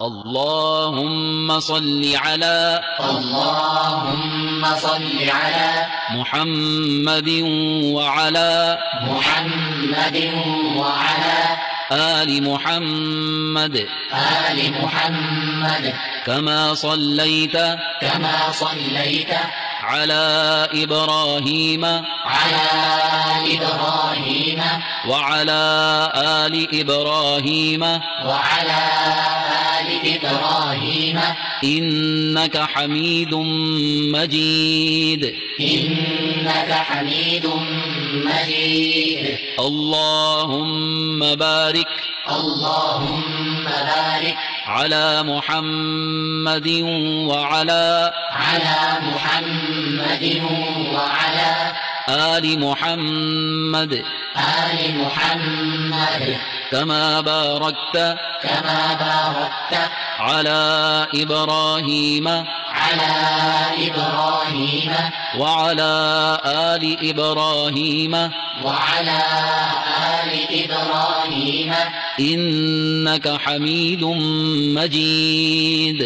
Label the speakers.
Speaker 1: اللهم صل على محمد وعلى آل محمد كما صليت على إبراهيم وعلى آل إبراهيم إنك حميد مجيد. اللهم بارك على محمد وعلى آل محمد كما باركت على إبراهيم وعلى آل إبراهيم إنك حميد مجيد.